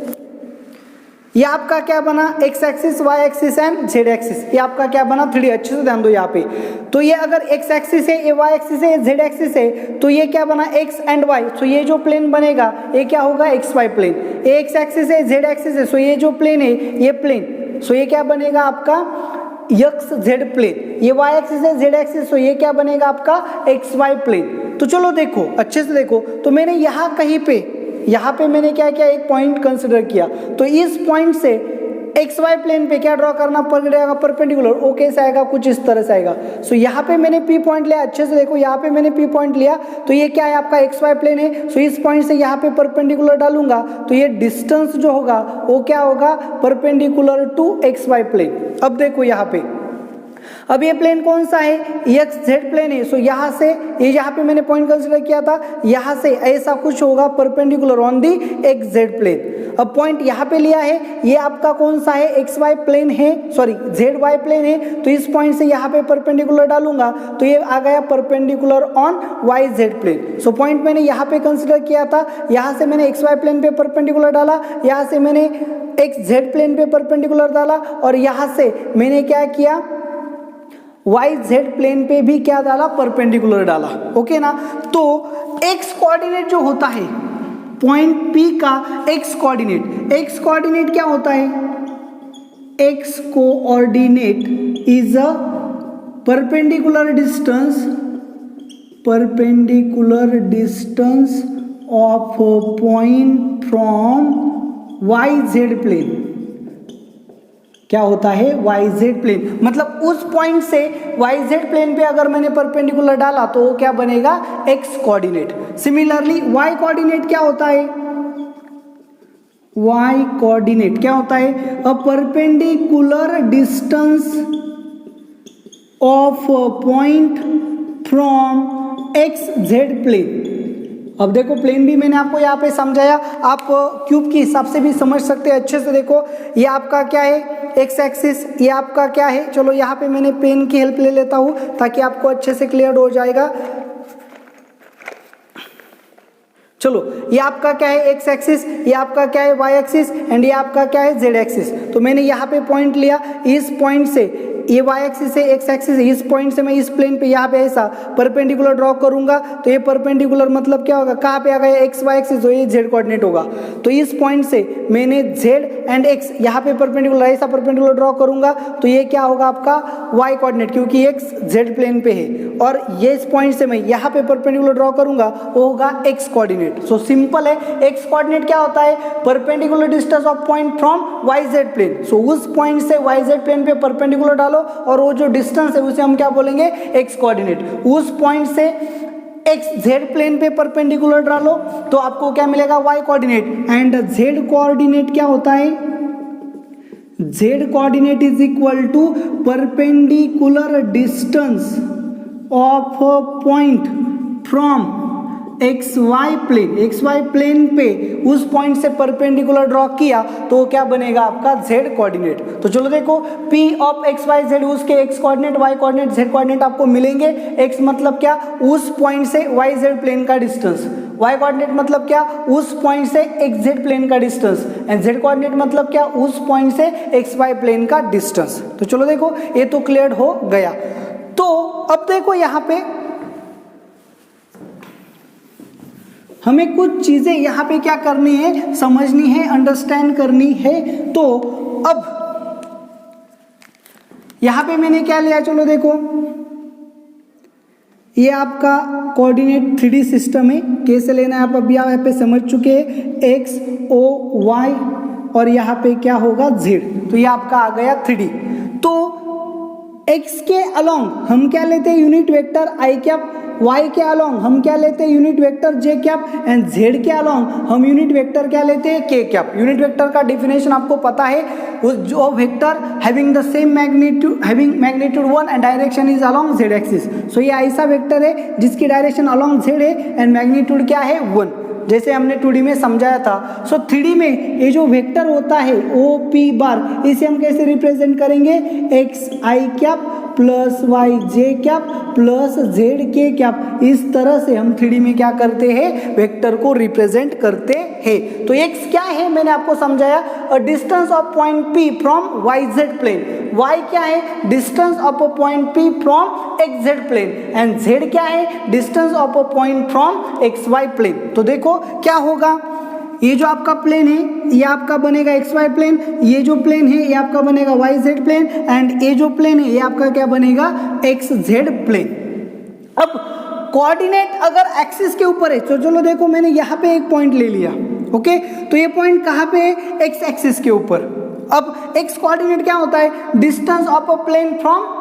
ये आपका क्या बना, x axis, y axis and z axis. ये आपका क्या बना 3D, अच्छे से ध्यान दो यहाँ पे। तो ये अगर एक्स एक्सिस है, ये वाई एक्सिस है, जेड एक्सिस है, तो ये क्या बना एक्स एंड वाई। सो ये जो प्लेन बनेगा ये क्या होगा, एक्स वाई प्लेन। ये एक्स एक्सिस है, जेड एक्सिस है, सो ये जो प्लेन है ये प्लेन, सो ये क्या बनेगा आपका एक्स जेड प्लेन। ये वाई एक्सिस है, जेड एक्सिस, सो ये क्या बनेगा आपका एक्स वाई प्लेन। तो चलो देखो अच्छे से देखो, तो मैंने यहाँ कहीं पे, यहाँ पे मैंने क्या किया, एक पॉइंट कंसिडर किया। तो इस पॉइंट से एक्स वाई प्लेन पे क्या ड्रॉ करना पड़ेगा, परपेंडिकुलर। ओ कैसे आएगा, कुछ इस तरह से आएगा। सो यहाँ पे मैंने पी पॉइंट लिया, अच्छे से देखो यहाँ पे मैंने पी पॉइंट लिया, तो ये क्या है आपका एक्स वाई प्लेन है। सो इस पॉइंट से यहाँ पे परपेंडिकुलर डालूंगा, तो ये डिस्टेंस जो होगा वो क्या होगा, perpendicular to x Y plane. अब देखो यहाँ पे, अब ये प्लेन कौन सा है, एक्स जेड प्लेन है। सो यहाँ से ये यहाँ पे मैंने पॉइंट कंसीडर किया था, यहाँ से ऐसा कुछ होगा perpendicular on the x Z plane. अब पॉइंट यहाँ पे लिया है, ये आपका कौन सा है, एक्स वाई प्लेन है, सॉरी जेड वाई प्लेन है। तो इस पॉइंट से यहाँ पे परपेंडिकुलर डालूंगा, तो ये आ गया perpendicular on y Z plane. So point मैंने यहाँ पे कंसीडर किया था, यहाँ से मैंने एक्स वाई प्लेन पे परपेंडिकुलर डाला, यहाँ से मैंने एक्स जेड प्लेन पे परपेंडिकुलर डाला, और यहाँ से मैंने क्या किया, वाई जेड प्लेन पे भी क्या डाला, परपेंडिकुलर डाला। ओके ना। तो एक्स कोऑर्डिनेट जो होता है पॉइंट पी का, एक्स कोऑर्डिनेट, एक्स कोऑर्डिनेट क्या होता है, x coordinate is a perpendicular distance of point from Y Z plane. क्या होता है, वाई जेड प्लेन, मतलब उस पॉइंट से वाई जेड प्लेन पे अगर मैंने परपेंडिकुलर डाला तो वो क्या बनेगा, x coordinate. Similarly y coordinate क्या होता है, वाई कोऑर्डिनेट क्या होता है, a perpendicular distance of point from x Z plane. अब देखो प्लेन भी मैंने आपको यहाँ पे समझाया, आप क्यूब के हिसाब से भी समझ सकते हैं। अच्छे से देखो, ये आपका क्या है, एक्स एक्सिस, ये आपका क्या है। चलो यहाँ पे मैंने पेन की हेल्प ले लेता हूँ ताकि आपको अच्छे से क्लियर हो जाएगा। चलो ये आपका क्या है, एक्स एक्सिस, ये आपका क्या है, वाई एक्सिस, एंड ये आपका क्या है, जेड एक्सिस। तो मैंने यहाँ पे पॉइंट लिया, इस पॉइंट से ये वाई एक्सिस है, एक्स एक्सिस है, इस पॉइंट से मैं इस प्लेन पे यहाँ पे ऐसा परपेंडिकुलर ड्रॉ करूंगा, तो ये परपेंडिकुलर मतलब क्या होगा, कहाँ पे आ गया, एक्स वाई एक्सिस, तो ये जेड कोऑर्डिनेट होगा। तो इस पॉइंट से मैंने जेड एंड एक्स यहाँ पे परपेंडिकुलर ऐसा परपेंडिकुलर ड्रॉ करूंगा, तो ये क्या होगा आपका वाई कोऑर्डिनेट, क्योंकि एक्स जेड प्लेन पे है। और ये इस पॉइंट से मैं यहाँ पे परपेंडिकुलर ड्रॉ करूंगा, वो होगा एक्स कोऑर्डिनेट। सो सिंपल है, एक्स कोऑर्डिनेट क्या होता है, perpendicular distance of point from Y Z plane. So उस पॉइंट से वाई जेड प्लेन पे परपेंडिकुलर डालो, और वो जो डिस्टेंस है उसे हम क्या बोलेंगे, एक्स कोऑर्डिनेट। उस पॉइंट से एक्स जेड प्लेन पे परपेंडिकुलर डालो तो आपको क्या मिलेगा, y coordinate. And Z coordinate क्या होता है, z coordinate is equal to perpendicular distance of point from x Y plane, x Y plane पे उस पॉइंट से परपेंडिकुलर ड्रॉ किया तो क्या बनेगा आपका जेड कोऑर्डिनेट। तो चलो देखो, P of x Y Z, उसके X coordinate, Y coordinate, Z coordinate आपको मिलेंगे। एक्स मतलब क्या, उस पॉइंट से वाई जेड प्लेन का डिस्टेंस, वाई कोऑर्डिनेट मतलब क्या, उस पॉइंट से एक्स जेड प्लेन का डिस्टेंस, एंड जेड कोऑर्डिनेट मतलब क्या, उस पॉइंट से एक्स वाई प्लेन का डिस्टेंस। तो चलो देखो ये तो क्लियर हो गया। तो अब देखो यहाँ पे हमें कुछ चीजें यहाँ पे क्या करनी है, समझनी है, अंडरस्टैंड करनी है। तो अब यहाँ पे मैंने क्या लिया, चलो देखो, ये आपका कोऑर्डिनेट 3D सिस्टम है, कैसे लेना है आप अभी यहाँ पे समझ चुके हैं, एक्स ओ वाई और यहाँ पे क्या होगा जेड। तो ये आपका आ गया 3D। तो एक्स के अलोंग हम क्या लेते हैं, unit vector i cap, y के अलोंग हम क्या लेते हैं, unit vector j cap, and z के अलोंग हम यूनिट वेक्टर क्या लेते हैं, k कैप। यूनिट वेक्टर का डिफिनेशन आपको पता है, उस जो vector having the same magnitude 1 and direction is along z axis. So ये ऐसा वेक्टर है जिसकी डायरेक्शन अलोंग z है एंड मैग्नीट्यूड क्या है 1, जैसे हमने 2D में समझाया था। सो 3D में ये जो वेक्टर होता है ओ पी बार, इसे हम कैसे रिप्रेजेंट करेंगे, x i cap plus y j cap plus Z के कैप, इस तरह से हम 3D में क्या करते हैं, वेक्टर को रिप्रेजेंट करते हैं। तो x क्या है मैंने आपको समझाया, a distance of point P from YZ plane, y क्या है, distance of a point P from XZ plane, and z क्या है, distance of a point from XY plane. तो देखो क्या होगा, ये जो आपका प्लेन है ये आपका बनेगा XY प्लेन, ये जो प्लेन है ये आपका बनेगा YZ प्लेन, एंड ये जो प्लेन है ये आपका क्या बनेगा, XZ प्लेन। अब कोऑर्डिनेट अगर एक्सिस के ऊपर है तो चलो देखो मैंने यहाँ पे एक पॉइंट ले लिया, ओके, तो ये पॉइंट कहाँ पे है, एक्स एक्सिस के ऊपर। अब एक्स कोऑर्डिनेट क्या होता है, distance of a plane from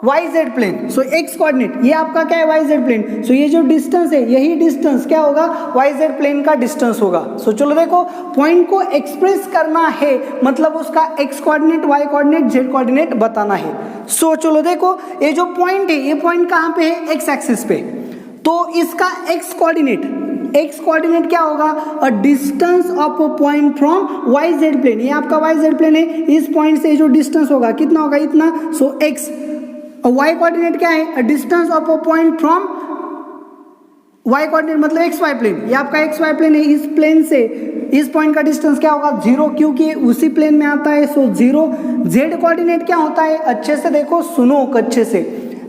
YZ plane, so x coordinate ये आपका क्या है, YZ प्लेन, सो ये जो डिस्टेंस है यही डिस्टेंस क्या होगा, YZ प्लेन का डिस्टेंस होगा। सो चलो देखो पॉइंट को एक्सप्रेस करना है, मतलब उसका x coordinate, Y coordinate, Z coordinate बताना है। सो चलो देखो ये जो पॉइंट है ये पॉइंट कहाँ पे है, एक्स एक्सिस पे, तो इसका एक्स कोऑर्डिनेट क्या होगा, a distance of a point from YZ plane, ये आपका YZ प्लेन है, इस पॉइंट से जो डिस्टेंस होगा कितना होगा, इतना, सो एक्स। y कोऑर्डिनेट क्या है, distance of a point from y coordinate मतलब XY प्लेन, ये आपका XY प्लेन है, इस प्लेन से इस पॉइंट का डिस्टेंस क्या होगा, 0, क्योंकि उसी प्लेन में आता है, सो 0। z कोऑर्डिनेट क्या होता है, अच्छे से देखो सुनो अच्छे से,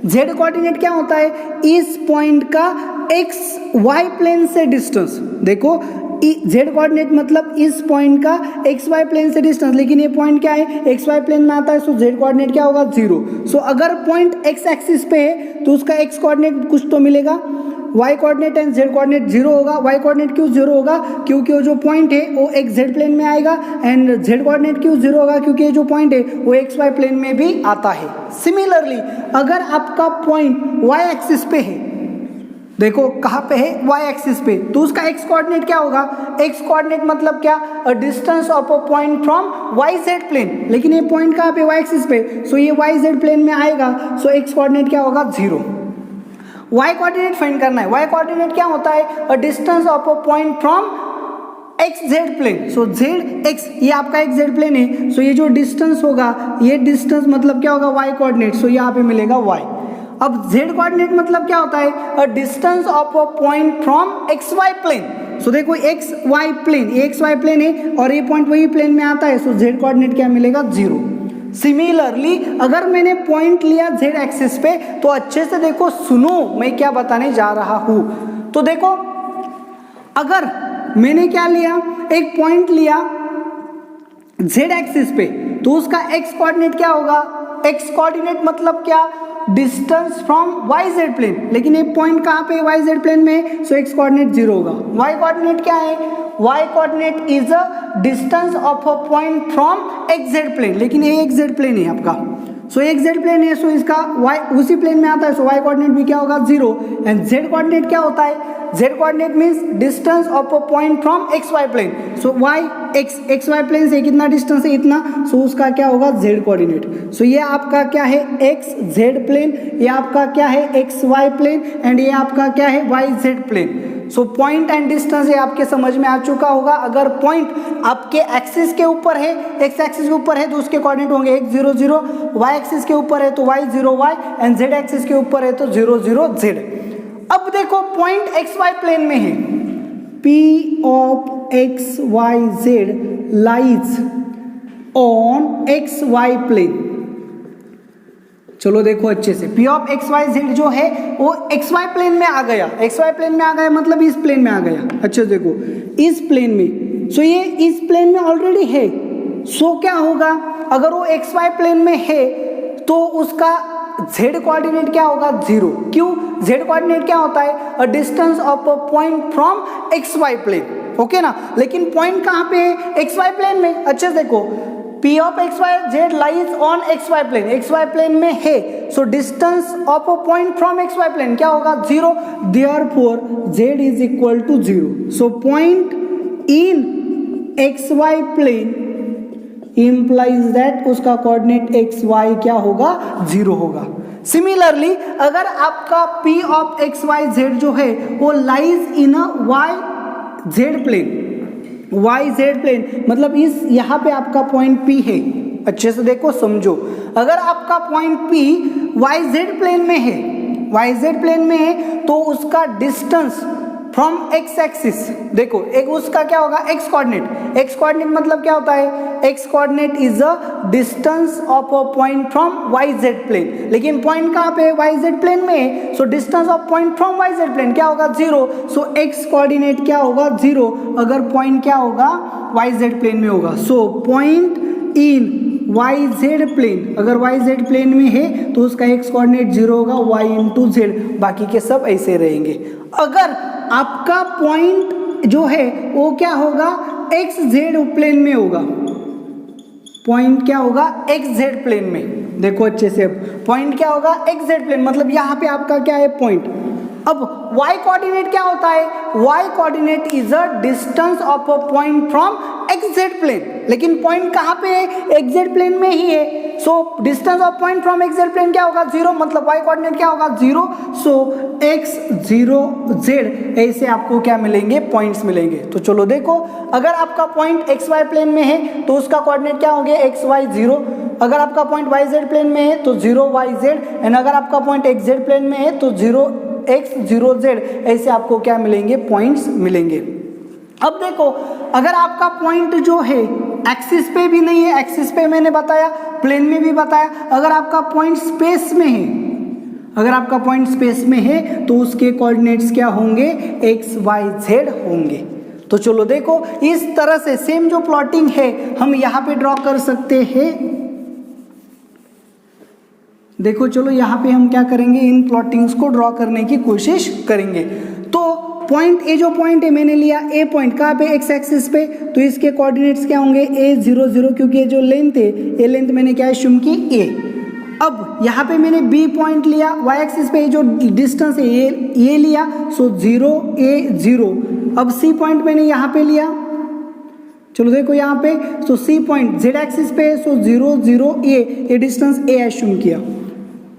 z कोऑर्डिनेट क्या होता है, इस पॉइंट का XY प्लेन से डिस्टेंस, देखो z कोऑर्डिनेट मतलब इस पॉइंट का XY प्लेन से डिस्टेंस, लेकिन ये पॉइंट क्या है, XY प्लेन में आता है, सो z कोऑर्डिनेट क्या होगा, 0। सो अगर पॉइंट x एक्सिस पे है तो उसका x कोऑर्डिनेट कुछ तो मिलेगा, y coordinate and z coordinate 0 होगा। y कोऑर्डिनेट क्यों 0 होगा, क्योंकि वो जो पॉइंट है वो XZ प्लेन में आएगा, एंड z कोऑर्डिनेट क्यों 0 होगा, क्योंकि ये जो पॉइंट है वो XY प्लेन में भी आता है। सिमिलरली अगर आपका पॉइंट y एक्सिस पे है, देखो कहाँ पे है, y एक्सिस पे, तो उसका x कोऑर्डिनेट क्या होगा, x कोऑर्डिनेट मतलब क्या, a distance of a point from YZ plane, लेकिन ये पॉइंट कहाँ पे, y एक्सिस पे, सो ये YZ प्लेन में आएगा, सो x कोऑर्डिनेट क्या होगा, 0। y कोऑर्डिनेट फाइंड करना है, y कोऑर्डिनेट क्या होता है, a distance of a point from XZ plane, so ZX ये आपका XZ प्लेन है, सो ये जो डिस्टेंस होगा, ये डिस्टेंस मतलब क्या होगा, y कोऑर्डिनेट, सो यहाँ पे मिलेगा y। अब z कोऑर्डिनेट मतलब क्या होता है, a distance of a point from XY plane, so देखो XY प्लेन, ये XY प्लेन है और ये पॉइंट वही प्लेन में आता है, सो z कोऑर्डिनेट क्या मिलेगा, 0। सिमिलरली अगर मैंने पॉइंट लिया z एक्सिस पे तो अच्छे से देखो सुनो मैं क्या बताने जा रहा हूं। तो देखो अगर मैंने क्या लिया, एक पॉइंट लिया z एक्सिस पे, तो उसका x कोऑर्डिनेट क्या होगा, x कोऑर्डिनेट मतलब क्या, डिस्टेंस फ्रॉम YZ प्लेन, लेकिन ये पॉइंट कहाँ पे YZ प्लेन में, सो x कोऑर्डिनेट 0 होगा। y कोऑर्डिनेट क्या है, y coordinate is a distance of a point from XZ plane, लेकिन ये XZ प्लेन है आपका, सो XZ प्लेन है, सो इसका y उसी प्लेन में आता है, सो y कोऑर्डिनेट भी क्या होगा, 0। एंड z कोऑर्डिनेट क्या होता है, z coordinate means distance of a point from XY plane, so XY plane से कितना डिस्टेंस है, इतना, सो उसका क्या होगा, z कोऑर्डिनेट। सो ये आपका क्या है, XZ प्लेन, ये आपका क्या है, XY प्लेन, एंड ये आपका क्या है, YZ plane. So point and distance ये आपके समझ में आ चुका होगा। अगर पॉइंट आपके एक्सिस के ऊपर है, एक्स एक्सिस के ऊपर है तो उसके कोऑर्डिनेट होंगे x 0 0, y एक्सिस के ऊपर है तो y 0 y, and z axis के ऊपर है तो 0 0 z। अब देखो पॉइंट XY प्लेन में है, P of XYZ lies on XY plane. चलो देखो अच्छे से, P of XYZ जो है वो XY प्लेन में आ गया, XY प्लेन में आ गया मतलब इस प्लेन में आ गया, अच्छे से देखो इस प्लेन में, सो ये इस प्लेन में ऑलरेडी है, सो क्या होगा, अगर वो XY प्लेन में है तो उसका z कोऑर्डिनेट क्या होगा, 0। क्यों, z कोऑर्डिनेट क्या होता है, a distance of a point from XY plane, okay ना, लेकिन पॉइंट कहाँ पे है, XY प्लेन में। अच्छे से देखो P of XYZ lies on XY plane, XY plane में है, so distance of a point from XY plane क्या होगा, 0, therefore z is equal to 0। So point in XY plane implies that उसका coordinate XY क्या होगा, 0 होगा। Similarly अगर आपका P of XYZ जो है वो lies in a YZ plane, YZ plane मतलब इस यहाँ पे आपका पॉइंट P है, अच्छे से देखो समझो। अगर आपका पॉइंट P YZ प्लेन में है, YZ प्लेन में है तो उसका डिस्टेंस फ्रॉम एक्स एक्सिस, देखो एक उसका क्या होगा एक्स कोऑर्डिनेट, एक्स कोऑर्डिनेट मतलब क्या होता है, x coordinate is a distance of a point from YZ plane, लेकिन पॉइंट कहाँ पे है YZ प्लेन में है, so distance of point from YZ plane क्या होगा 0, सो एक्स कोऑर्डिनेट क्या होगा 0 अगर पॉइंट क्या होगा YZ प्लेन में होगा। So point in YZ plane, अगर YZ प्लेन में है तो उसका एक्स कोऑर्डिनेट 0 होगा, y इंटू जेड, बाकी के सब ऐसे रहेंगे। अगर आपका पॉइंट जो है वो क्या होगा XZ प्लेन में होगा, पॉइंट क्या होगा XZ प्लेन में, देखो अच्छे से, पॉइंट क्या होगा XZ प्लेन, मतलब यहाँ पे आपका क्या है पॉइंट। अब y कोऑर्डिनेट क्या होता है, y coordinate is a distance of a point from XZ plane, लेकिन पॉइंट कहाँ पे है XZ प्लेन में ही है, so distance of point from XZ plane क्या होगा 0, मतलब y कोऑर्डिनेट क्या होगा 0, सो x 0 z ऐसे आपको क्या मिलेंगे पॉइंट्स मिलेंगे। तो चलो देखो, अगर आपका पॉइंट XY प्लेन में है तो उसका कोऑर्डिनेट क्या होंगे XY 0, अगर आपका पॉइंट YZ प्लेन में है तो 0 YZ, एंड अगर आपका पॉइंट XZ प्लेन में है तो 0 x 0 z, ऐसे आपको क्या मिलेंगे पॉइंट्स मिलेंगे। अब देखो, अगर आपका पॉइंट जो है एक्सिस पे भी नहीं है, एक्सिस पे मैंने बताया, प्लेन में भी बताया, अगर आपका पॉइंट स्पेस में है, अगर आपका पॉइंट स्पेस में है तो उसके कोऑर्डिनेट्स क्या होंगे x y z होंगे। तो चलो देखो, इस तरह से सेम जो प्लॉटिंग है हम यहाँ पे ड्रॉ कर सकते हैं। देखो चलो यहाँ पे हम क्या करेंगे, इन प्लॉटिंग्स को ड्रॉ करने की कोशिश करेंगे। तो पॉइंट ए जो पॉइंट है मैंने लिया ए पॉइंट, कहाँ पे एक्स एक्सिस पे, तो इसके कोऑर्डिनेट्स क्या होंगे a 0 0, क्योंकि ये जो लेंथ है ये लेंथ मैंने क्या एज्यूम की a। अब यहाँ पे मैंने b पॉइंट लिया y एक्सिस पे, जो डिस्टेंस है ये लिया, सो 0 a 0। अब c पॉइंट मैंने यहाँ पे लिया, चलो देखो यहाँ पे, सो c पॉइंट z एक्सिस पे, सो 0 0 a, ये डिस्टेंस a एज्यूम किया।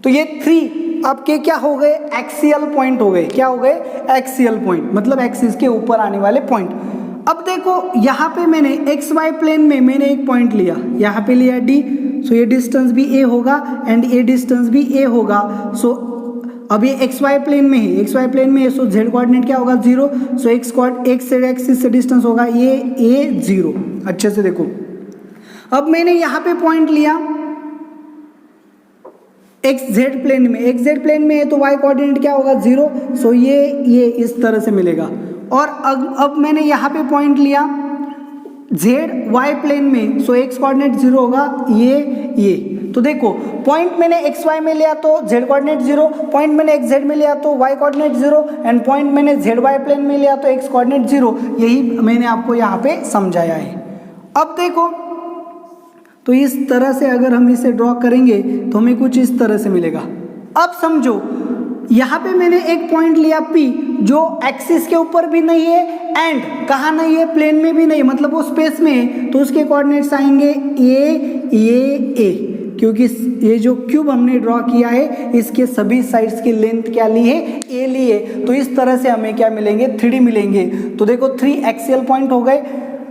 तो ये 3 आपके क्या हो गए एक्सियल पॉइंट हो गए, क्या हो गए एक्सियल पॉइंट, मतलब एक्सिस के ऊपर आने वाले पॉइंट। अब देखो यहाँ पे मैंने एक्स वाई प्लेन में मैंने एक पॉइंट लिया, यहाँ पे लिया D, सो ये डिस्टेंस भी a होगा एंड ये डिस्टेंस भी a होगा। सो अब ये एक्स वाई प्लेन में है, एक्स वाई प्लेन में है, सो z कोऑर्डिनेट क्या होगा 0, सो एक्स एक्सिस से डिस्टेंस होगा ये a 0। अच्छे से देखो, अब मैंने यहाँ पे पॉइंट लिया XZ प्लेन में, XZ प्लेन में है तो y कोऑर्डिनेट क्या होगा 0, सो ये इस तरह से मिलेगा। और अब मैंने यहाँ पे पॉइंट लिया ZY प्लेन में, सो x कोऑर्डिनेट 0 होगा ये। तो देखो, पॉइंट मैंने XY में लिया तो z कोऑर्डिनेट 0, पॉइंट मैंने XZ में लिया तो y कोऑर्डिनेट 0, एंड पॉइंट मैंने ZY प्लेन में लिया तो x कोऑर्डिनेट 0, यही मैंने आपको यहाँ पे समझाया है। अब देखो, तो इस तरह से अगर हम इसे ड्रॉ करेंगे तो हमें कुछ इस तरह से मिलेगा। अब समझो, यहाँ पे मैंने एक पॉइंट लिया P, जो एक्सिस के ऊपर भी नहीं है एंड कहाँ नहीं है प्लेन में भी नहीं, मतलब वो स्पेस में है, तो उसके कोऑर्डिनेट्स आएंगे A, क्योंकि ये जो क्यूब हमने ड्रॉ किया है इसके सभी साइड्स की लेंथ क्या ली है A ली है। तो इस तरह से हमें क्या मिलेंगे 3D मिलेंगे। तो देखो 3 एक्सियल पॉइंट हो गए,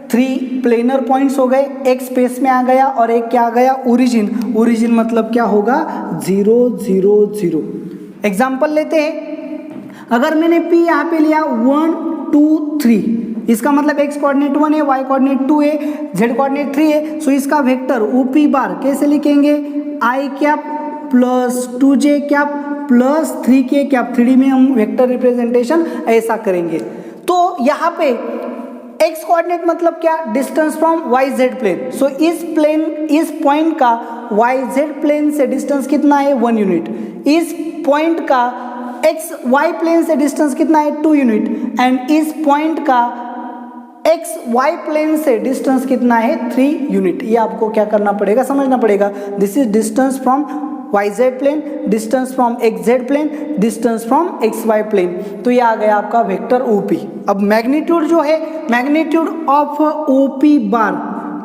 3 प्लेनर पॉइंट्स हो गए, एक स्पेस में आ गया और एक क्या आ गया ओरिजिन मतलब क्या होगा 0 0 0। एग्जाम्पल लेते हैं, अगर मैंने P यहाँ पे लिया 1 2 3, इसका मतलब x कोऑर्डिनेट 1 है, y कोऑर्डिनेट 2 है, z कोऑर्डिनेट 3 है, सो इसका वेक्टर OP बार कैसे लिखेंगे i cap plus 2j cap plus 3k cap, 3D में हम वेक्टर रिप्रेजेंटेशन ऐसा करेंगे। तो यहाँ पे x कोऑर्डिनेट मतलब क्या डिस्टेंस फ्रॉम YZ प्लेन, सो इस पॉइंट का YZ प्लेन से डिस्टेंस कितना है 1 यूनिट, इस पॉइंट का XY प्लेन से डिस्टेंस कितना है 2 यूनिट, एंड इस पॉइंट का XY प्लेन से डिस्टेंस कितना है 3 यूनिट। ये आपको क्या करना पड़ेगा, समझना पड़ेगा। This is distance from YZ plane, distance from XZ plane, distance from XY plane. तो ये आ गया आपका वेक्टर OP। अब मैग्नीट्यूड जो है, मैग्नीट्यूड ऑफ OP बार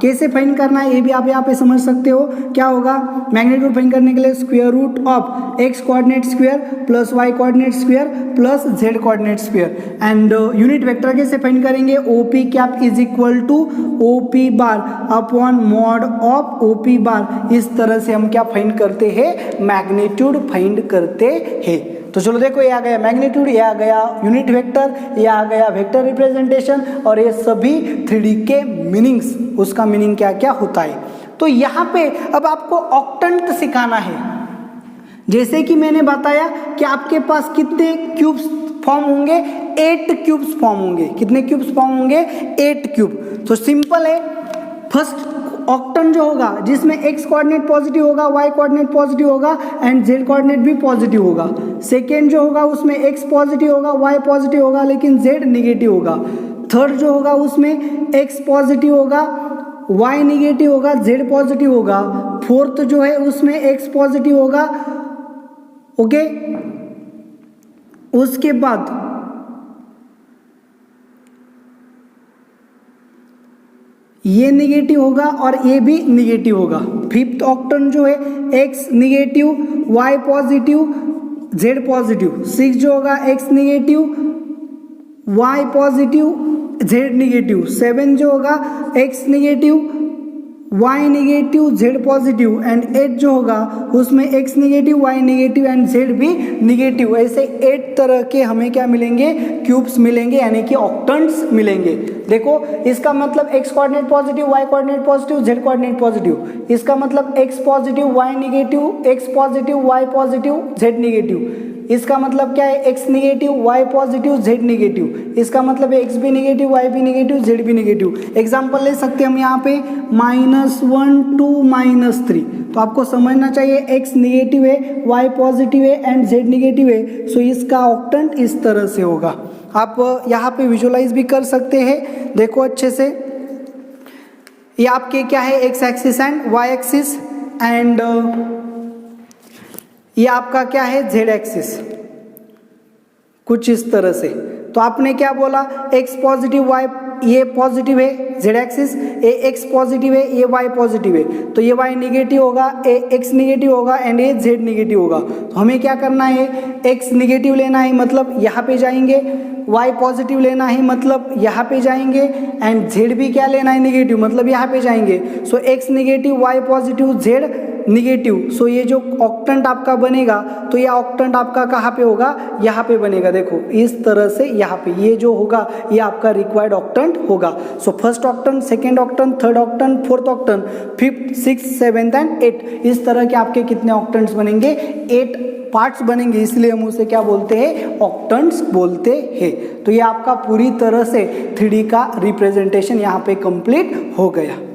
कैसे फाइंड करना है ये भी आप यहाँ पे समझ सकते हो। क्या होगा, मैग्नीट्यूड फाइंड करने के लिए square root of X coordinate square plus Y coordinate square plus Z coordinate square. And unit vector कैसे फाइंड करेंगे, OP cap is equal to OP bar upon mod of OP bar. इस तरह से हम क्या फाइंड करते हैं, magnitude find करते हैं। तो चलो देखो, ये आ गया मैग्नीट्यूड, ये आ गया यूनिट वेक्टर, ये आ गया वेक्टर रिप्रेजेंटेशन, और ये सभी 3D के मीनिंग्स, उसका मीनिंग क्या क्या होता है। तो यहाँ पे अब आपको ऑक्टेंट सिखाना है। जैसे कि मैंने बताया कि आपके पास कितने क्यूब्स फॉर्म होंगे, 8 क्यूब्स फॉर्म होंगे। कितने क्यूब्स फॉर्म होंगे, 8 क्यूब। तो सिंपल है, फर्स्ट ऑक्टेंट जो होगा जिसमें x कोऑर्डिनेट पॉजिटिव होगा, y कोऑर्डिनेट पॉजिटिव होगा एंड z कोऑर्डिनेट भी पॉजिटिव होगा। सेकेंड जो होगा उसमें x पॉजिटिव होगा, y पॉजिटिव होगा लेकिन z निगेटिव होगा। थर्ड जो होगा उसमें x पॉजिटिव होगा, y निगेटिव होगा, z पॉजिटिव होगा। फोर्थ जो है उसमें x पॉजिटिव होगा, ओके। उसके बाद ये निगेटिव होगा और ये भी निगेटिव होगा। फिफ्थ ऑक्टेंट जो है x negative, y positive, z positive. Six जो होगा x negative, y positive, z negative. Seven जो होगा x negative, y negative, z positive. And 8 जो होगा उसमें x negative, y negative and z भी निगेटिव। ऐसे 8 तरह के हमें क्या मिलेंगे, क्यूब्स मिलेंगे, यानी कि ऑक्टेंट्स मिलेंगे। देखो इसका मतलब x coordinate positive, y coordinate positive, z coordinate positive. इसका मतलब x positive, y negative, x positive, y positive, z negative. इसका मतलब क्या है, x negative, y positive, z negative. इसका मतलब है x भी निगेटिव, y भी निगेटिव, z भी निगेटिव। एग्जाम्पल ले सकते हैं हम यहाँ पे -1 to -3। तो आपको समझना चाहिए x निगेटिव है, y पॉजिटिव है एंड z निगेटिव है। सो इसका ऑक्टेंट इस तरह से होगा। आप यहाँ पे विजुअलाइज भी कर सकते हैं, देखो अच्छे से। ये आपके क्या है, x axis and y axis, and ये आपका क्या है, z एक्सिस, कुछ इस तरह से। तो आपने क्या बोला, x पॉजिटिव, y ये पॉजिटिव है, z एक्सिस, ये x पॉजिटिव है, ये y पॉजिटिव है। तो ये y निगेटिव होगा, ये x निगेटिव होगा एंड ये z निगेटिव होगा। तो हमें क्या करना है, x निगेटिव लेना है मतलब यहाँ पे जाएंगे, y पॉजिटिव लेना है मतलब यहाँ पे जाएंगे, एंड z भी क्या लेना है, निगेटिव, मतलब यहाँ पे जाएंगे। So x negative, y positive, z negative. So ये जो ऑक्टेंट आपका बनेगा, तो ये ऑक्टेंट आपका कहाँ पे होगा, यहाँ पे बनेगा। देखो इस तरह से यहाँ पे ये जो होगा ये आपका रिक्वायर्ड ऑक्टेंट होगा। So first octant, second octant, third octant, fourth octant, fifth, six, seventh and 8, इस तरह के आपके कितने ऑक्टेंट्स बनेंगे, 8 पार्ट्स बनेंगे। इसलिए हम उसे क्या बोलते हैं, ऑक्टेंट्स बोलते हैं। तो ये आपका पूरी तरह से 3D का रिप्रेजेंटेशन यहाँ पे कंप्लीट हो गया।